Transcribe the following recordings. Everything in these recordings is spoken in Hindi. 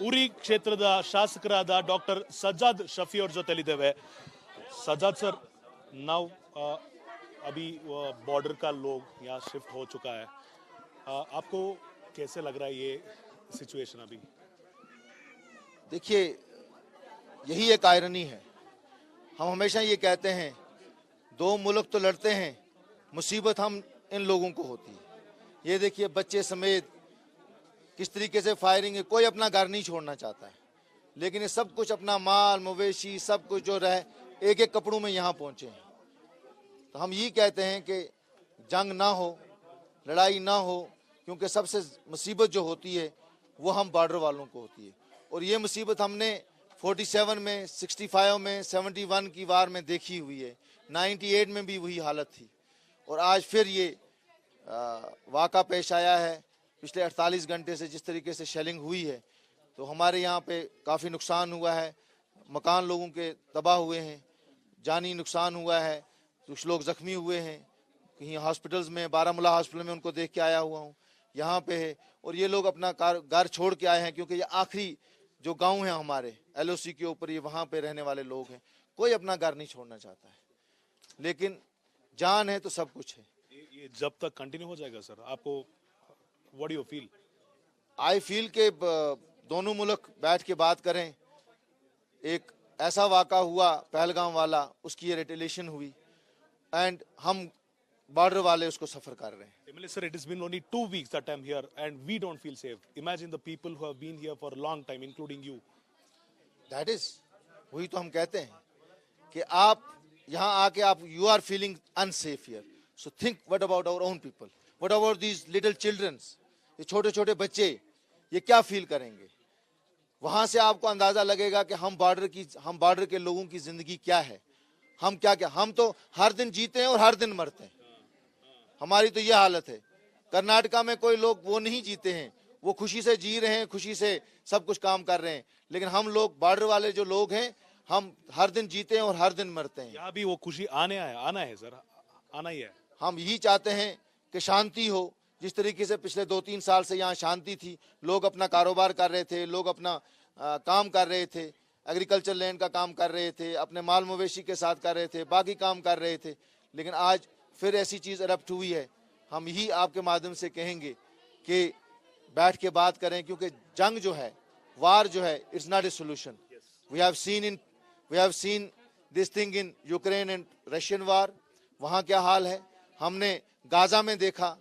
ಉರಿ ಕ್ಷೇತ್ರದ ಶಾಸಕರಾದ ಡಾಕ್ಟರ್ सज्जाद शफी और ಜೊತೆಲಿದ್ದೇವೆ सज्जाद सर नाउ अभी बॉर्डर का लोग यहाँ शिफ्ट हो चुका है आपको कैसे लग रहा है ये सिचुएशन अभी देखिए यही एक आयरनी है। हम हमेशा ये कहते हैं दो मुल्क तो लड़ते हैं, मुसीबत हम इन लोगों को होती है। ये देखिए बच्चे समेत किस तरीके से फायरिंग है, कोई अपना घर नहीं छोड़ना चाहता है, लेकिन ये सब कुछ अपना माल मवेशी सब कुछ जो रहे एक एक कपड़ों में यहाँ पहुँचे हैं। तो हम ये कहते हैं कि जंग ना हो, लड़ाई ना हो, क्योंकि सबसे मुसीबत जो होती है वो हम बॉर्डर वालों को होती है। और ये मुसीबत हमने 47 में, 65 में, 71 की वार में देखी हुई है, 98 में भी वही हालत थी और आज फिर ये वाक़ा पेश आया है। पिछले 48 घंटे से जिस तरीके से शेलिंग हुई है तो हमारे यहाँ पे काफ़ी नुकसान हुआ है, मकान लोगों के तबाह हुए हैं, जानी नुकसान हुआ है, कुछ लोग ज़ख्मी हुए हैं, कहीं हॉस्पिटल्स में, बारामूला हॉस्पिटल में उनको देख के आया हुआ हूँ, यहाँ पे है। और ये लोग अपना घर छोड़ के आए हैं क्योंकि ये आखिरी जो गांव है हमारे LOC के ऊपर, ये वहाँ पे रहने वाले लोग हैं। कोई अपना घर नहीं छोड़ना चाहता है, लेकिन जान है तो सब कुछ है। ये जब तक कंटिन्यू हो जाएगा सर, आपको what do you feel? I feel के दोनों मुल्क बैठ के बात करें। एक ऐसा वाक़ा हुआ पहलगाम वाला, उसकी ये रिटेलिएशन हुई एंड हम बॉर्डर वाले उसको सफ़र कर रहे हैं। MLA sir, it has been only 2 weeks that I'm here and we don't feel safe. Imagine the people who have been here for a long time, including you. That is, वही तो हम कहते हैं कि आप यहाँ आके आप you are feeling unsafe here, so think what about our own people, what about these little childrens, ये छोटे छोटे बच्चे ये क्या फील करेंगे। वहाँ से आपको अंदाज़ा लगेगा कि हम बॉर्डर के लोगों की ज़िंदगी क्या है, हम क्या हम तो हर दिन जीते हैं और हर दिन मरते हैं। हमारी तो ये हालत है। कर्नाटका में कोई लोग वो नहीं जीते हैं, वो खुशी से जी रहे हैं, खुशी से सब कुछ काम कर रहे हैं, लेकिन हम लोग बॉर्डर वाले जो लोग हैं हम हर दिन जीते हैं और हर दिन मरते हैं। यहाँ भी वो खुशी आना है सर, आना ही है। हम यही चाहते हैं कि शांति हो। जिस तरीके से पिछले 2-3 साल से यहाँ शांति थी, लोग अपना कारोबार कर रहे थे, लोग अपना काम कर रहे थे, एग्रीकल्चर लैंड का काम कर रहे थे, अपने माल मवेशी के साथ कर रहे थे, बाकी काम कर रहे थे, लेकिन आज फिर ऐसी चीज़ एरप्ट हुई है। हम यही आपके माध्यम से कहेंगे कि बैठ के बात करें, क्योंकि जंग जो है, वार जो है, it's not a solution. We have seen this thing in Ukraine and Russian war. वहाँ क्या हाल है, हमने गाजा में देखा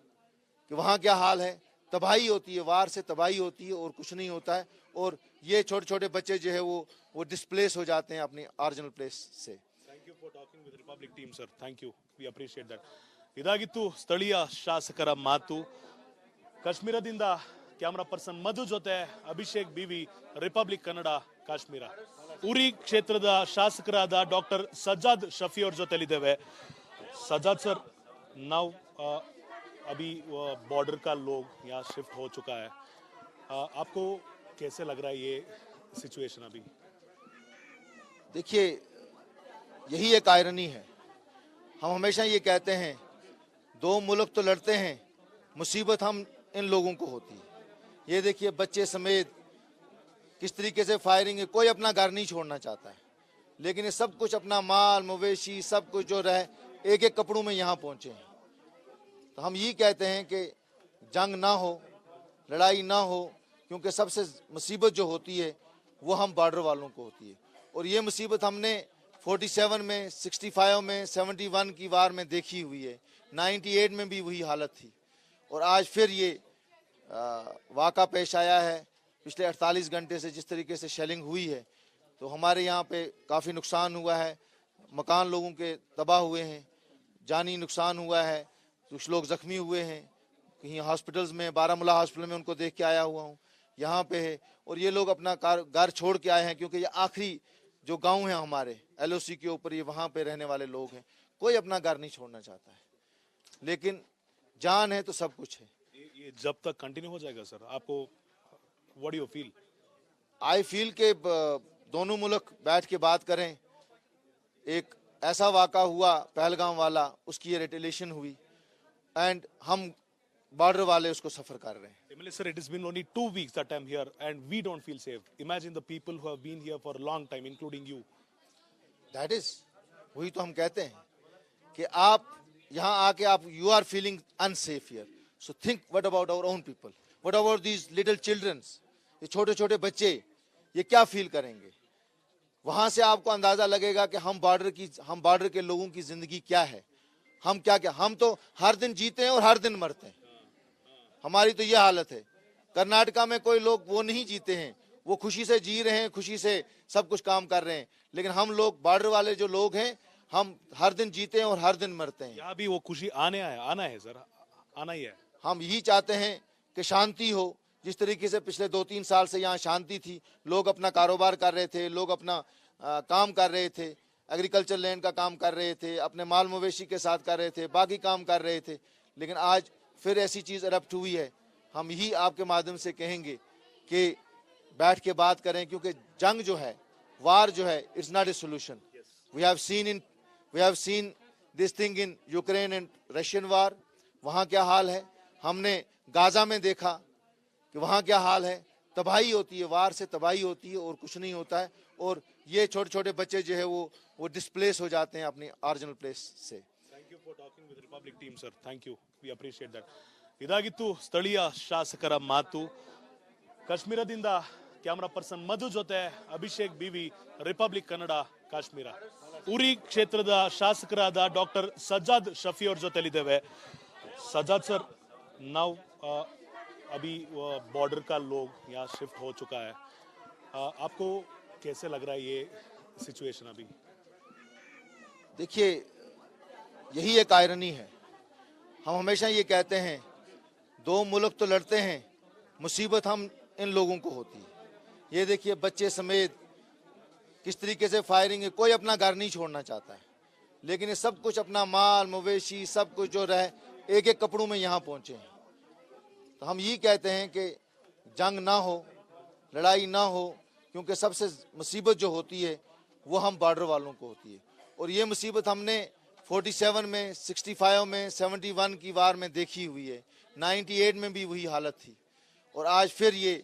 कि वहाँ क्या हाल है। तबाही होती है, वार से तबाही होती है और कुछ नहीं होता है। और ये छोटे छोटे बच्चे जो है वो डिस्प्लेस हो जाते हैं अपनी ओरिजिनल प्लेस से। Thank you for talking with the Republic team, sir. Thank you. We appreciate that. ಇದಾಗಿತ್ತು ಸ್ಥಳೀಯ ಶಾಸಕರ ಮಾತು. ಕಾಶ್ಮೀರದಿಂದ ಕ್ಯಾಮರಾ ಪರ್ಸನ್ ಮಧು ಜೊತೆ ಅಭಿಷೇಕ್ BV, ರಿಪಬ್ಲಿಕ್ ಕನ್ನಡ, ಕಾಶ್ಮೀರ. ಉರಿ ಕ್ಷೇತ್ರದ ಶಾಸಕರಾದ ಡಾಕ್ಟರ್ सज्जाद शफी और ಜೊತೆಲಿದ್ದೇವೆ. सज्जाद सर, नाउ अभी बॉर्डर का लोग यहाँ शिफ्ट हो चुका है, आपको कैसे लग रहा है ये सिचुएशन अभी? देखिए यही एक आयरनी है। हम हमेशा ये कहते हैं दो मुल्क तो लड़ते हैं, मुसीबत हम इन लोगों को होती है। ये देखिए बच्चे समेत किस तरीके से फायरिंग है, कोई अपना घर नहीं छोड़ना चाहता है, लेकिन ये सब कुछ अपना माल मवेशी सब कुछ जो रहे एक एक कपड़ों में यहाँ पहुँचे हैं। तो हम ये कहते हैं कि जंग ना हो, लड़ाई ना हो, क्योंकि सबसे मुसीबत जो होती है वो हम बॉर्डर वालों को होती है। और ये मुसीबत हमने 47 में, 65 में, 71 की वार में देखी हुई है, 98 में भी वही हालत थी और आज फिर ये वाक़ा पेश आया है। पिछले 48 घंटे से जिस तरीके से शेलिंग हुई है तो हमारे यहाँ पे काफ़ी नुकसान हुआ है, मकान लोगों के तबाह हुए हैं, जानी नुकसान हुआ है, कुछ लोग ज़ख्मी हुए हैं, कहीं हॉस्पिटल्स में, बारामूला हॉस्पिटल में उनको देख के आया हुआ हूँ, यहाँ पे है। और ये लोग अपना घर छोड़ के आए हैं क्योंकि ये आखिरी जो गांव है हमारे LOC के ऊपर, ये वहाँ पे रहने वाले लोग हैं। कोई अपना घर नहीं छोड़ना चाहता है, लेकिन जान है तो सब कुछ है। ये जब तक कंटिन्यू हो जाएगा सर, आपको what do you feel? I feel के दोनों मुल्क बैठ के बात करें। एक ऐसा वाक़ा हुआ पहलगाम वाला, उसकी ये रिटेलिएशन हुई एंड हम बॉर्डर वाले उसको सफर कर रहे हैं। MLA sir, it has been only 2 weeks that I'm here and we don't feel safe. Imagine the people who have been here for a long time, including you. That is, वही तो हम कहते हैं कि आप यहाँ आके आप you are feeling unsafe here, so think what about our own people, what about these little childrens, ये छोटे छोटे बच्चे ये क्या फील करेंगे। वहां से आपको अंदाजा लगेगा कि हम बॉर्डर के लोगों की जिंदगी क्या है, हम क्या हम तो हर दिन जीते हैं और हर दिन मरते हैं। हमारी तो ये हालत है। कर्नाटका में कोई लोग वो नहीं जीते हैं, वो खुशी से जी रहे हैं, खुशी से सब कुछ काम कर रहे हैं, लेकिन हम लोग बॉर्डर वाले जो लोग हैं, हम हर दिन जीते हैं और हर दिन मरते हैं। यहाँ भी वो खुशी आना है सर, आना ही है। हम यही चाहते हैं कि शांति हो, जिस तरीके से पिछले 2-3 साल से यहाँ शांति थी, लोग अपना कारोबार कर रहे थे, लोग अपना काम कर रहे थे, एग्रीकल्चर लैंड का काम कर रहे थे, अपने माल मवेशी के साथ कर रहे थे, बाकी काम कर रहे थे, लेकिन आज फिर ऐसी चीज अडप्ट हुई है। हम यही आपके माध्यम से कहेंगे कि बैठ के बात करें, क्योंकि जंग जो है, वार जो है, it's not a solution. We have seen this thing in Ukraine and Russian war. वहाँ क्या हाल है, हमने गाजा में देखा कि वहाँ क्या हाल है, तबाही होती है, वार से तबाही होती है और कुछ नहीं होता है, और ये छोटे छोटे बच्चे जो है वो डिस्प्लेस हो जाते हैं अपनी ओरिजिनल प्लेस से। Thank you for talking with Republic team, sir. Thank you. We appreciate that. ಇದಾಗಿತ್ತು ಸ್ಥಳೀಯ ಶಾಸಕರ ಮಾತು. ಕಾಶ್ಮೀರದಿಂದ ಕ್ಯಾಮರಾ ಪರ್ಸನ್ ಮಧು ಜೊತೆ ಅಭಿಷೇಕ್ ಬಿವಿ, ರಿಪಬ್ಲಿಕ್ ಕನ್ನಡ, ಕಾಶ್ಮೀರ. ಉರಿ ಕ್ಷೇತ್ರದ ಶಾಸಕರಾದ ಡಾಕ್ಟರ್ ಸಜ್ಜಾದ್ ಶಫಿ ಅವ್ರ ಜೊತೆಲಿದ್ದೇವೆ. सज्जाद सर, नाउ अभी बॉर्डर का लोग यहाँ शिफ्ट हो चुका है, आपको कैसे लग रहा है ये सिचुएशन अभी? देखिए, यही एक आयरनी है। हम हमेशा ये कहते हैं, दो मुल्क तो लड़ते हैं, मुसीबत हम इन लोगों को होती है। ये देखिए, बच्चे समेत किस तरीके से फायरिंग है, कोई अपना घर नहीं छोड़ना चाहता है, लेकिन ये सब कुछ अपना माल मवेशी सब कुछ जो रहे एक एक कपड़ों में यहाँ पहुंचे हैं। तो हम यही कहते हैं कि जंग ना हो, लड़ाई ना हो, क्योंकि सबसे मुसीबत जो होती है वो हम बॉर्डर वालों को होती है, और ये मुसीबत हमने 47 में, 65 में, 71 की वार में देखी हुई है, 98 में भी वही हालत थी, और आज फिर ये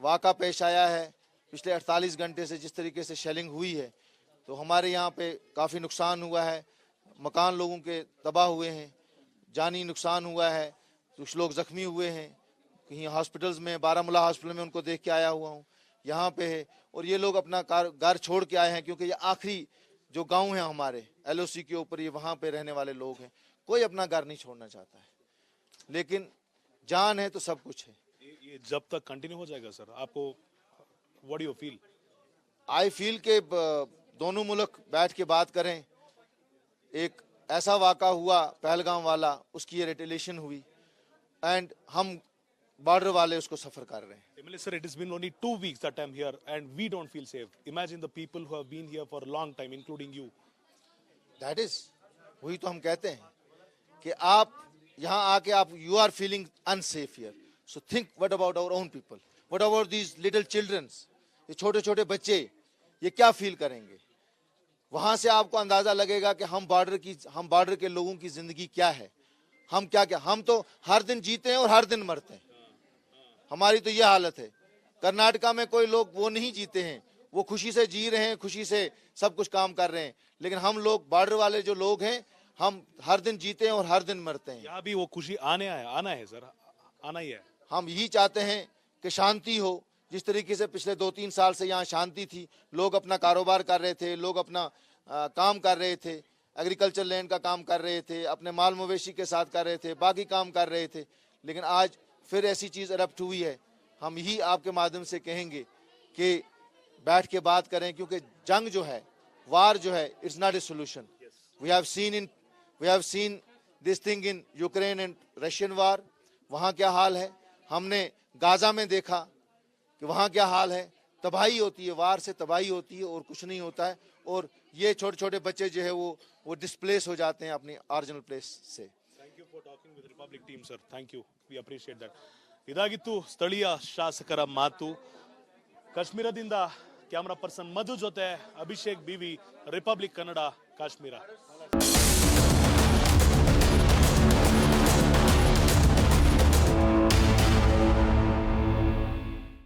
वाक़ा पेश आया है। पिछले 48 घंटे से जिस तरीके से शेलिंग हुई है, तो हमारे यहाँ पे काफ़ी नुकसान हुआ है, मकान लोगों के तबाह हुए हैं, जानी नुकसान हुआ है, कुछ लोग ज़ख्मी हुए हैं, कहीं हॉस्पिटल्स में, बारामूला हॉस्पिटल में उनको देख के आया हुआ हूँ, यहाँ पे है, और ये लोग अपना घर छोड़ के आए हैं, क्योंकि ये आखिरी जो गांव है हमारे LOC के ऊपर, ये वहाँ पे रहने वाले लोग हैं। कोई अपना घर नहीं छोड़ना चाहता है, लेकिन जान है तो सब कुछ है। ये जब तक कंटिन्यू हो जाएगा सर, आपको what do you feel? I feel के दोनों मुल्क बैठ के बात करें। एक ऐसा वाक़ा हुआ पहलगाम वाला, उसकी ये रिटेलिएशन हुई, एंड हम बॉर्डर वाले उसको सफर कर रहे हैं। MLA sir, it has been only 2 weeks that I'm here and we don't feel safe. Imagine the people who have been here for a long time, including you. That is, वही तो हम कहते हैं कि आप यहाँ आके आप you are feeling unsafe here, so think what about our own people, what about these little childrens, ये छोटे छोटे बच्चे ये क्या फील करेंगे। वहां से आपको अंदाजा लगेगा कि हम बॉर्डर के लोगों की जिंदगी क्या है, हम क्या हम तो हर दिन जीते हैं और हर दिन मरते हैं। हमारी तो ये हालत है। कर्नाटका में कोई लोग वो नहीं जीते हैं, वो खुशी से जी रहे हैं, खुशी से सब कुछ काम कर रहे हैं, लेकिन हम लोग बॉर्डर वाले जो लोग हैं, हम हर दिन जीते हैं और हर दिन मरते हैं। यहाँ भी वो खुशी आना है सर, आना ही है। हम यही चाहते हैं कि शांति हो, जिस तरीके से पिछले 2-3 साल से यहाँ शांति थी, लोग अपना कारोबार कर रहे थे, लोग अपना काम कर रहे थे, एग्रीकल्चर लैंड का काम कर रहे थे, अपने माल मवेशी के साथ कर रहे थे, बाकी काम कर रहे थे, लेकिन आज फिर ऐसी चीज अडप्ट हुई है। हम यही आपके माध्यम से कहेंगे कि बैठ के बात करें, क्योंकि जंग जो है, वार जो है, it's not a solution. We have seen this thing in Ukraine and Russian war. वहाँ क्या हाल है, हमने गाजा में देखा कि वहाँ क्या हाल है, तबाही होती है, वार से तबाही होती है और कुछ नहीं होता है, और ये छोटे छोटे बच्चे जो है वो डिस्प्लेस हो जाते हैं अपनी ओरिजिनल प्लेस से। Thank you for talking with Republic team, sir. Thank you. We appreciate that. ಇದಾಗಿತ್ತು ಸ್ಥಳೀಯ ಶಾಸಕರ ಮಾತು. ಕಾಶ್ಮೀರದಿಂದ ಕ್ಯಾಮರಾ ಪರ್ಸನ್ ಮಧು ಜೊತೆ ಅಭಿಷೇಕ್ ಬಿವಿ, ರಿಪಬ್ಲಿಕ್ ಕನ್ನಡ, ಕಾಶ್ಮೀರ.